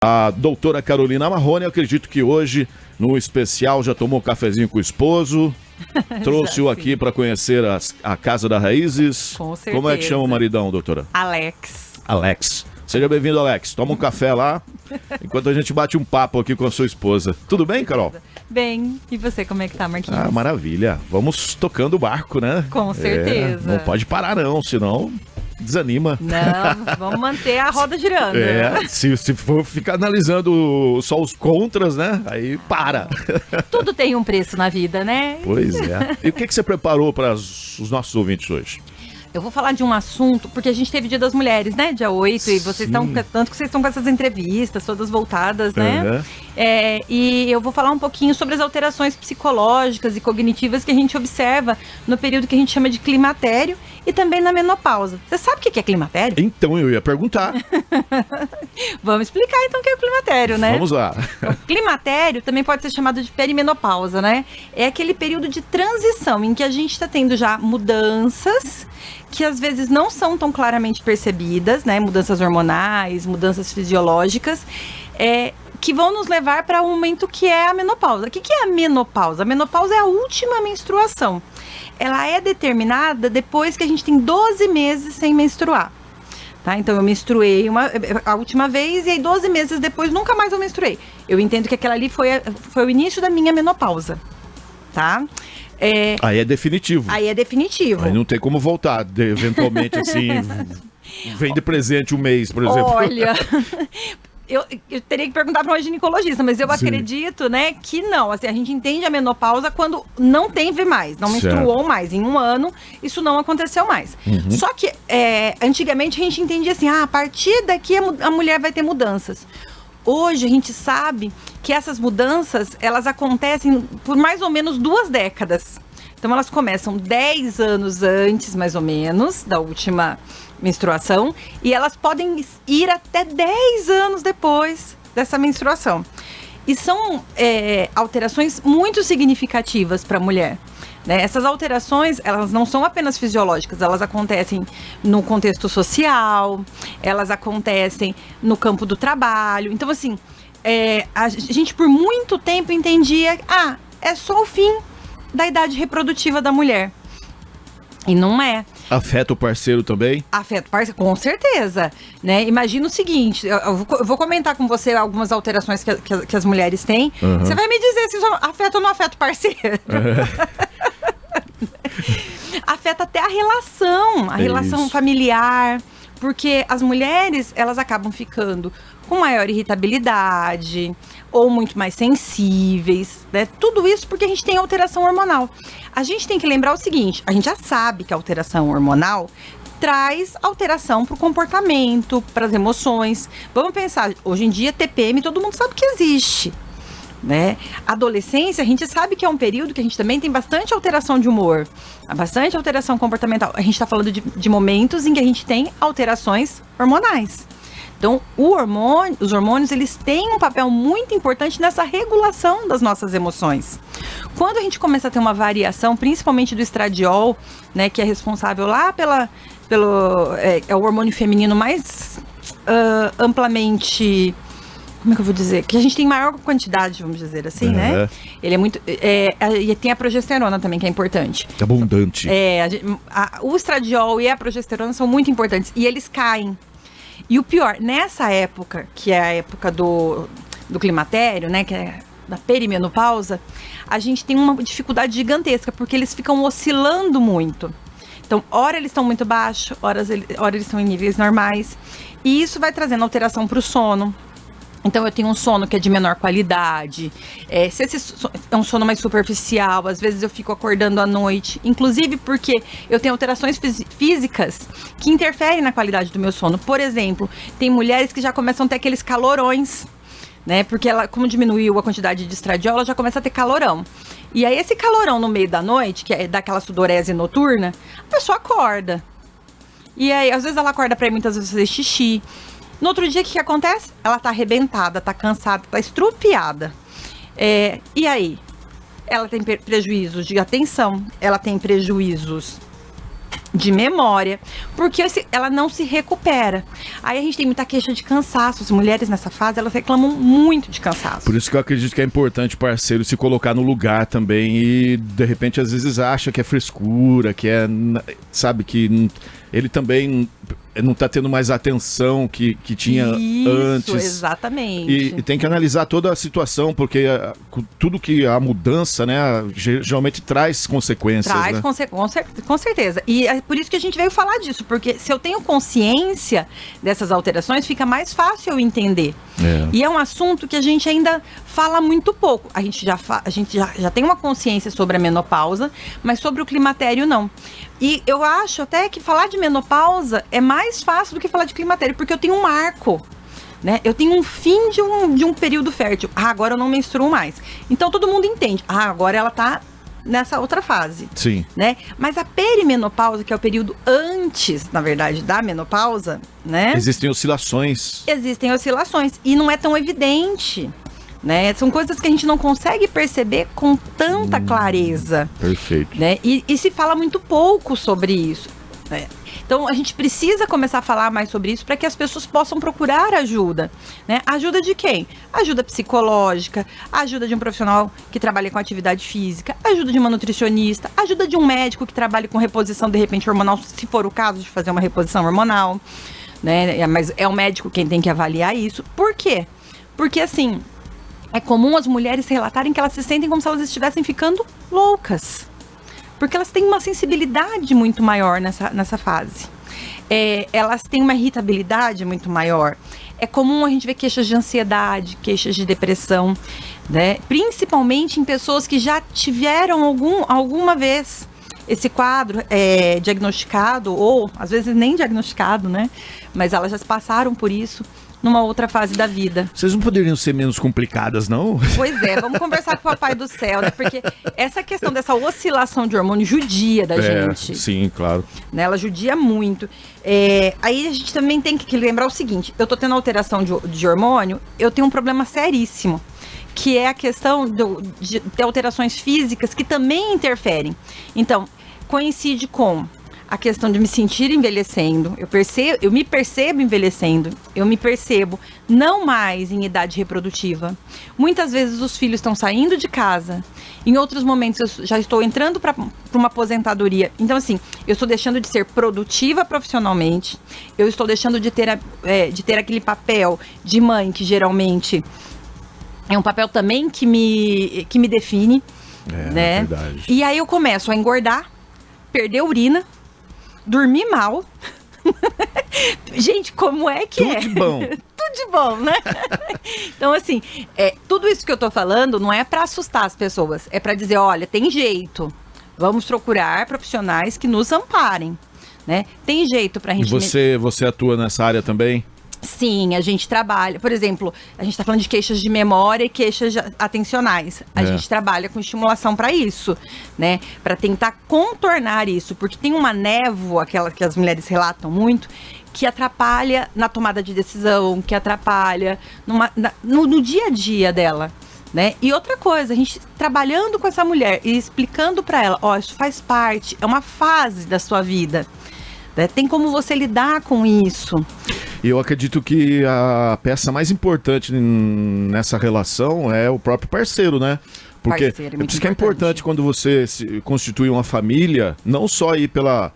A doutora Carolina Marrone, acredito que hoje, no especial, já tomou um cafezinho com o esposo, trouxe-o aqui para conhecer a Casa das Raízes. Com certeza. Como é que chama o maridão, doutora? Alex. Alex. Seja bem-vindo, Alex. Toma um café lá, enquanto a gente bate um papo aqui com a sua esposa. Tudo bem, Carol? Bem, e você, como é que tá, Marquinhos? Ah, maravilha. Vamos tocando o barco, né? Com certeza. Não pode parar não, senão desanima. Não, vamos manter a roda girando. Se for ficar analisando só os contras, né? Aí para. Tudo tem um preço na vida, né? Pois é. E o que você preparou para os nossos ouvintes hoje? Eu vou falar de um assunto, porque a gente teve Dia das Mulheres, né? Dia 8, e vocês estão, tanto que vocês estão com essas entrevistas todas voltadas, né? Uhum. E eu vou falar um pouquinho sobre as alterações psicológicas e cognitivas que a gente observa no período que a gente chama de climatério e também na menopausa. Você sabe o que é climatério? Então, eu ia perguntar. Vamos explicar então o que é o climatério, né? Vamos lá. O climatério também pode ser chamado de perimenopausa, né? É aquele período de transição em que a gente está tendo já mudanças que às vezes não são tão claramente percebidas, né? Mudanças hormonais, mudanças fisiológicas, que vão nos levar para um momento que é a menopausa. O que é a menopausa? A menopausa é a última menstruação. Ela é determinada depois que a gente tem 12 meses sem menstruar. Tá? Então eu menstruei a última vez e aí 12 meses depois nunca mais eu menstruei. Eu entendo que aquela ali foi o início da minha menopausa. Tá? Aí é definitivo. Aí é definitivo. Aí não tem como voltar, eventualmente, assim, vem de presente um mês, por exemplo. Olha, eu teria que perguntar para uma ginecologista, mas eu acredito, né, que não. Assim, a gente entende a menopausa quando não teve mais, não menstruou mais. Em um ano, isso não aconteceu mais. Uhum. Só que, antigamente, a gente entendia assim, a partir daqui a mulher vai ter mudanças. Hoje a gente sabe que essas mudanças, elas acontecem por mais ou menos 2 décadas. Então elas começam 10 anos antes, mais ou menos, da última menstruação, e elas podem ir até 10 anos depois dessa menstruação. E são alterações muito significativas para a mulher. Né? Essas alterações, elas não são apenas fisiológicas, elas acontecem no contexto social, elas acontecem no campo do trabalho. Então, assim, a gente por muito tempo entendia, é só o fim da idade reprodutiva da mulher. E não é. Afeta o parceiro também? Afeta o parceiro, com certeza. Né? Imagina o seguinte, eu vou comentar com você algumas alterações que as mulheres têm. Uhum. Você vai me dizer se isso afeta ou não afeta o parceiro. Afeta até a relação familiar, porque as mulheres, elas acabam ficando com maior irritabilidade ou muito mais sensíveis, né? Tudo isso porque a gente tem alteração hormonal. A gente tem que lembrar o seguinte, a gente já sabe que a alteração hormonal traz alteração para o comportamento, para as emoções. Vamos pensar, hoje em dia TPM todo mundo sabe que existe. Né? Adolescência, a gente sabe que é um período que a gente também tem bastante alteração de humor, bastante alteração comportamental. A gente está falando de momentos em que a gente tem alterações hormonais. Então, os hormônios, eles têm um papel muito importante nessa regulação das nossas emoções. Quando a gente começa a ter uma variação, principalmente do estradiol, né, que é responsável lá é o hormônio feminino mais amplamente... Como é que eu vou dizer? Que a gente tem maior quantidade, vamos dizer assim, né? Ele é muito... e tem a progesterona também, que é importante. Abundante. O estradiol e a progesterona são muito importantes. E eles caem. E o pior, nessa época, que é a época do climatério, né? Que é da perimenopausa, a gente tem uma dificuldade gigantesca, porque eles ficam oscilando muito. Então, ora eles estão muito baixos, ora eles estão em níveis normais. E isso vai trazendo alteração para o sono. Então, eu tenho um sono que é de menor qualidade, se esse é um sono mais superficial, às vezes eu fico acordando à noite, inclusive porque eu tenho alterações físicas que interferem na qualidade do meu sono. Por exemplo, tem mulheres que já começam a ter aqueles calorões, né? Porque ela, como diminuiu a quantidade de estradiol, ela já começa a ter calorão. E aí, esse calorão no meio da noite, que é daquela sudorese noturna, a pessoa acorda. E aí, às vezes ela acorda pra ir muitas vezes fazer xixi. No outro dia, o que acontece? Ela tá arrebentada, tá cansada, tá estrupiada. E aí? Ela tem prejuízos de atenção, ela tem prejuízos de memória, porque ela não se recupera. Aí a gente tem muita queixa de cansaço. As mulheres nessa fase, elas reclamam muito de cansaço. Por isso que eu acredito que é importante o parceiro se colocar no lugar também e, de repente, às vezes acha que é frescura, que é, sabe, que ele também não tá tendo mais atenção que tinha antes. Exatamente. E tem que analisar toda a situação, porque tudo que a mudança, né, geralmente traz consequências. Traz, né? Com certeza. E é por isso que a gente veio falar disso, porque se eu tenho consciência dessas alterações, fica mais fácil eu entender. E é um assunto que a gente ainda fala muito pouco. A gente já tem uma consciência sobre a menopausa, mas sobre o climatério não. E eu acho até que falar de menopausa é mais fácil do que falar de climatério, porque eu tenho um marco, né? Eu tenho um fim de um período fértil. Agora eu não menstruo mais. Então todo mundo entende. Agora ela tá nessa outra fase. Sim. Né? Mas a perimenopausa, que é o período antes, na verdade, da menopausa, né? Existem oscilações. Existem oscilações. E não é tão evidente. Né? São coisas que a gente não consegue perceber com tanta clareza. Perfeito. Né? E se fala muito pouco sobre isso. Né? Então a gente precisa começar a falar mais sobre isso para que as pessoas possam procurar ajuda. Né? Ajuda de quem? Ajuda psicológica, ajuda de um profissional que trabalha com atividade física, ajuda de uma nutricionista, ajuda de um médico que trabalhe com reposição, de repente, hormonal, se for o caso de fazer uma reposição hormonal. Né? Mas é o médico quem tem que avaliar isso. Por quê? Porque assim, é comum as mulheres relatarem que elas se sentem como se elas estivessem ficando loucas. Porque elas têm uma sensibilidade muito maior nessa fase. Elas têm uma irritabilidade muito maior. É comum a gente ver queixas de ansiedade, queixas de depressão, né? Principalmente em pessoas que já tiveram alguma vez esse quadro diagnosticado, ou às vezes nem diagnosticado, né? Mas elas já passaram por isso numa outra fase da vida. Vocês não poderiam ser menos complicadas, não? Pois é, vamos conversar com o Papai do Céu, né? Porque essa questão dessa oscilação de hormônio judia da gente. Sim, claro. Né? Ela judia muito. Aí a gente também tem que lembrar o seguinte, eu tô tendo alteração de hormônio, eu tenho um problema seríssimo, que é a questão de alterações físicas que também interferem. Então, coincide com a questão de me sentir envelhecendo, eu me percebo envelhecendo, eu me percebo não mais em idade reprodutiva. Muitas vezes os filhos estão saindo de casa, em outros momentos eu já estou entrando para uma aposentadoria. Então assim, eu estou deixando de ser produtiva profissionalmente, eu estou deixando de ter aquele papel de mãe, que geralmente é um papel também que me define. Né? Verdade. E aí eu começo a engordar, perder urina, dormir mal. Gente, como é que Tudo de bom. Tudo de bom, né? Então, assim, tudo isso que eu tô falando não é pra assustar as pessoas. É pra dizer, olha, tem jeito. Vamos procurar profissionais que nos amparem, né? Tem jeito pra gente... E você atua nessa área também? Sim, a gente trabalha, por exemplo, a gente está falando de queixas de memória e queixas atencionais. A gente trabalha com estimulação para isso, né? Para tentar contornar isso, porque tem uma névoa, aquela que as mulheres relatam muito, que atrapalha na tomada de decisão, que atrapalha no dia a dia dela. Né? E outra coisa, a gente trabalhando com essa mulher e explicando para ela, isso faz parte, é uma fase da sua vida. Né? Tem como você lidar com isso. E eu acredito que a peça mais importante nessa relação é o próprio parceiro, né? Porque Parceiro, por isso que é importante quando você se constitui uma família, não só ir pela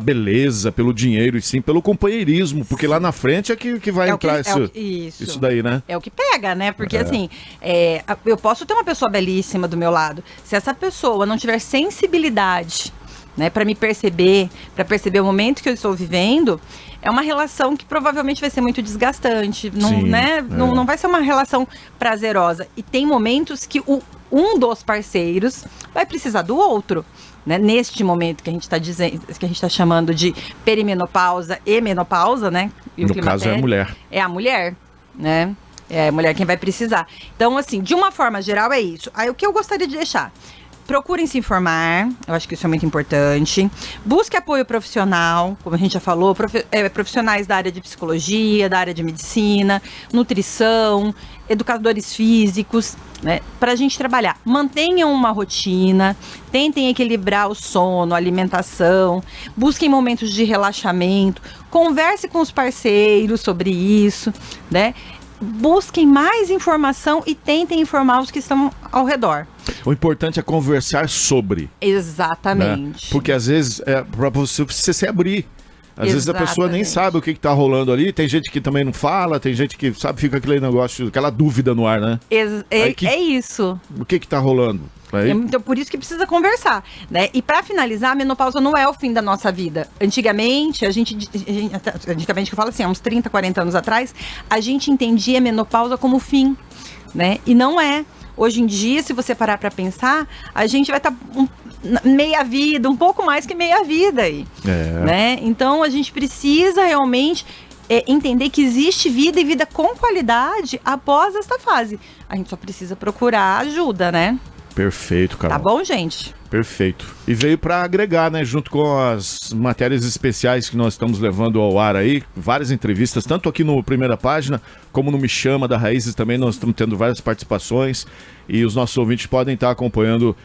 beleza, pelo dinheiro, e sim pelo companheirismo, porque lá na frente é que vai entrar isso daí, né? É o que pega, né? Porque assim, eu posso ter uma pessoa belíssima do meu lado, se essa pessoa não tiver sensibilidade, né, para me perceber, para perceber o momento que eu estou vivendo, é uma relação que provavelmente vai ser muito desgastante, não vai ser uma relação prazerosa. E tem momentos que um dos parceiros vai precisar do outro. Né? Neste momento que a gente está dizendo, que a gente está chamando de perimenopausa e menopausa, né? E no caso é a mulher. É a mulher, né? É a mulher quem vai precisar. Então, assim, de uma forma geral é isso. Aí o que eu gostaria de deixar? procurem se informar, eu acho que isso é muito importante. Busque apoio profissional, como a gente já falou, profissionais da área de psicologia, da área de medicina, nutrição, educadores físicos, né, para a gente trabalhar. Mantenham uma rotina, tentem equilibrar o sono, a alimentação, busquem momentos de relaxamento, converse com os parceiros sobre isso, né? Busquem mais informação e tentem informar os que estão ao redor. O importante é conversar sobre. Exatamente. Né? Porque às vezes é para você se abrir. Às vezes a pessoa nem sabe o que está rolando ali. Tem gente que também não fala, tem gente que sabe, fica aquele negócio, aquela dúvida no ar, né? É isso. O que está rolando? Então, por isso que precisa conversar, né? E para finalizar, a menopausa não é o fim da nossa vida. Antigamente, antigamente que eu falo assim, há uns 30, 40 anos atrás, a gente entendia a menopausa como fim, né? E não é. Hoje em dia, se você parar para pensar, a gente vai estar meia vida, um pouco mais que meia vida aí, né? Então, a gente precisa realmente entender que existe vida e vida com qualidade após esta fase. A gente só precisa procurar ajuda, né? Perfeito, Carol. Tá bom, gente? Perfeito. E veio para agregar, né, junto com as matérias especiais que nós estamos levando ao ar aí, várias entrevistas, tanto aqui no Primeira Página, como no Me Chama da Raízes também, nós estamos tendo várias participações e os nossos ouvintes podem estar acompanhando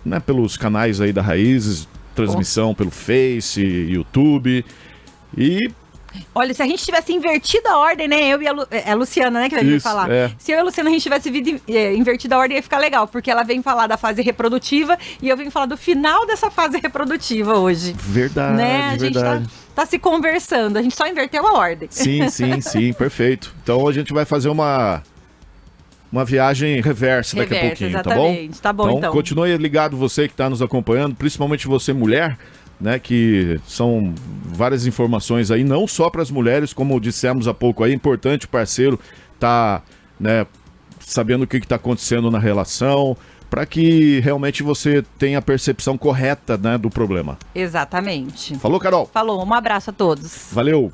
né, pelos canais aí da Raízes, transmissão pelo Face, YouTube e... Olha, se a gente tivesse invertido a ordem, né? Eu e a Luciana, né, que vai vir falar. Se eu e a Luciana, a gente tivesse invertido a ordem, ia ficar legal, porque ela vem falar da fase reprodutiva e eu venho falar do final dessa fase reprodutiva hoje. Verdade, né? A gente tá se conversando, a gente só inverteu a ordem. Sim, perfeito. Então a gente vai fazer uma viagem reversa daqui a pouquinho, exatamente. Tá bom, então. Continue ligado, você que está nos acompanhando, principalmente você, mulher, né, que são várias informações aí, não só para as mulheres, como dissemos há pouco aí, é importante o parceiro tá, né, sabendo o que está acontecendo na relação, para que realmente você tenha a percepção correta, né, do problema. Exatamente. Falou, Carol? Falou, um abraço a todos. Valeu.